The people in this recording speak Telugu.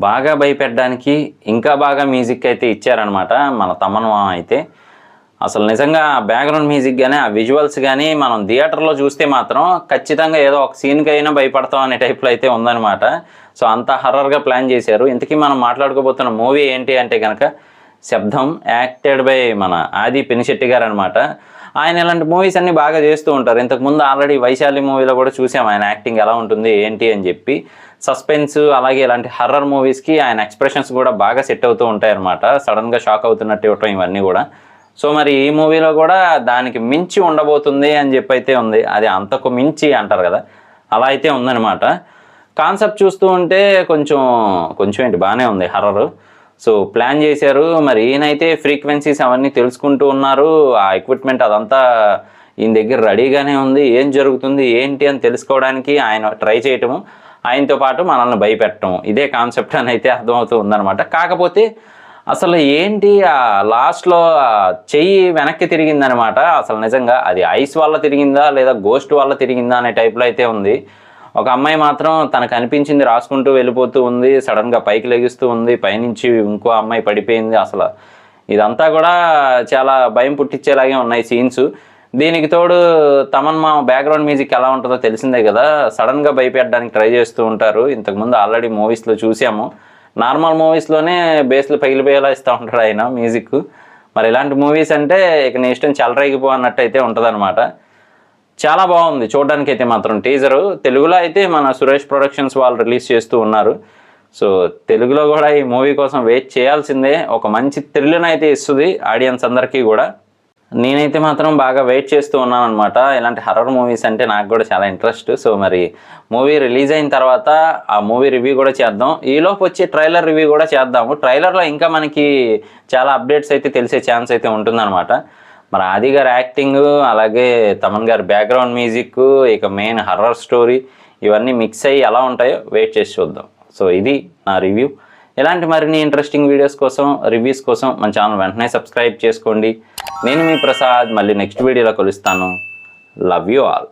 బాగా భయపెట్టడానికి ఇంకా బాగా మ్యూజిక్ అయితే ఇచ్చారనమాట మన తమన్ మామ అయితే. అసలు నిజంగా బ్యాక్గ్రౌండ్ మ్యూజిక్ కానీ ఆ విజువల్స్ కానీ మనం థియేటర్లో చూస్తే మాత్రం ఖచ్చితంగా ఏదో ఒక సీన్కి అయినా భయపడతాం అనే టైప్లో అయితే ఉందన్నమాట. సో అంత హర్రర్గా ప్లాన్ చేశారు. ఇంతకీ మనం మాట్లాడుకోబోతున్న మూవీ ఏంటి అంటే కనుక శబ్దం, యాక్టెడ్ బై మన ఆది పినిశెట్టి గారు అనమాట. ఆయన ఇలాంటి మూవీస్ అన్నీ బాగా చేస్తూ ఉంటారు. ఇంతకుముందు ఆల్రెడీ వైశాలి మూవీలో కూడా చూసాం ఆయన యాక్టింగ్ ఎలా ఉంటుంది ఏంటి అని చెప్పి. సస్పెన్స్ అలాగే ఇలాంటి హర్రర్ మూవీస్కి ఆయన ఎక్స్ప్రెషన్స్ కూడా బాగా సెట్ అవుతూ ఉంటాయి అనమాట. సడన్గా షాక్ అవుతున్నట్టు ఇవ్వటం ఇవన్నీ కూడా. సో మరి ఈ మూవీలో కూడా దానికి మించి ఉండబోతుంది అని చెప్పి అయితే ఉంది. అది అంతకు మించి అంటారు కదా, అలా అయితే ఉందన్నమాట. కాన్సెప్ట్ చూస్తూ ఉంటే కొంచెం ఏంటి బాగానే ఉంది హర్రర్. సో ప్లాన్ చేశారు. మరి ఈయనైతే ఫ్రీక్వెన్సీస్ అవన్నీ తెలుసుకుంటూ ఉన్నారు. ఆ ఎక్విప్మెంట్ అదంతా ఈయన దగ్గర రెడీగానే ఉంది. ఏం జరుగుతుంది ఏంటి అని తెలుసుకోవడానికి ఆయన ట్రై చేయటము, ఆయనతో పాటు మనల్ని భయపెట్టడం, ఇదే కాన్సెప్ట్ అని అయితే అర్థమవుతూ ఉందన్నమాట. కాకపోతే అసలు ఏంటి ఆ లాస్ట్లో చెయ్యి వెనక్కి తిరిగిందనమాట. అసలు నిజంగా అది ఐస్ వల్ల తిరిగిందా లేదా గోస్ట్ వల్ల తిరిగిందా అనే టైప్లో అయితే ఉంది. ఒక అమ్మాయి మాత్రం తనకు అనిపించింది రాసుకుంటూ వెళ్ళిపోతూ ఉంది. సడన్గా పైకి లెగిస్తూ ఉంది. పైనుంచి ఇంకో అమ్మాయి పడిపోయింది. అసలు ఇదంతా కూడా చాలా భయం పుట్టించేలాగే ఉన్నాయి సీన్స్. దీనికి తోడు తమన్ మా బ్యాక్గ్రౌండ్ మ్యూజిక్ ఎలా ఉంటుందో తెలిసిందే కదా, సడన్గా భయపెట్టడానికి ట్రై చేస్తూ ఉంటారు. ఇంతకుముందు ఆల్రెడీ మూవీస్లో చూసాము. నార్మల్ మూవీస్లోనే బేస్లు పగిలిపోయేలా ఇస్తూ ఉంటాడు ఆయన మ్యూజిక్. మరి ఇలాంటి మూవీస్ అంటే ఇక నీ ఇష్టం చెలరేగిపో అన్నట్టు అయితే ఉంటుంది అనమాట. చాలా బాగుంది చూడడానికి అయితే మాత్రం టీజరు. తెలుగులో అయితే మన సురేష్ ప్రొడక్షన్స్ వాళ్ళు రిలీజ్ చేస్తూ ఉన్నారు. సో తెలుగులో కూడా ఈ మూవీ కోసం వెయిట్ చేయాల్సిందే. ఒక మంచి థ్రిల్ని అయితే ఇస్తుంది ఆడియన్స్ అందరికీ కూడా. నేనైతే మాత్రం బాగా వెయిట్ చేస్తూ ఉన్నాను అనమాట. ఇలాంటి హర్రర్ మూవీస్ అంటే నాకు కూడా చాలా ఇంట్రెస్ట్. సో మరి మూవీ రిలీజ్ అయిన తర్వాత ఆ మూవీ రివ్యూ కూడా చేద్దాం. ఈలోపు వచ్చి ట్రైలర్ రివ్యూ కూడా చేద్దాము. ట్రైలర్లో ఇంకా మనకి చాలా అప్డేట్స్ అయితే తెలిసే ఛాన్స్ అయితే ఉంటుందన్నమాట. మరి ఆది గారి యాక్టింగ్, అలాగే తమన్ గారి బ్యాక్గ్రౌండ్ మ్యూజిక్, ఇక మెయిన్ హర్రర్ స్టోరీ ఇవన్నీ మిక్స్ అయ్యి ఎలా ఉంటాయో వెయిట్ చేసి చూద్దాం. సో ఇది నా రివ్యూ. ఇలాంటి మరిన్ని ఇంట్రెస్టింగ్ వీడియోస్ కోసం, రివ్యూస్ కోసం మన ఛానల్ వెంటనే సబ్స్క్రైబ్ చేసుకోండి. నేను మీ ప్రసాద్. మళ్ళీ నెక్స్ట్ వీడియోలో కలుస్తాను. Love you all.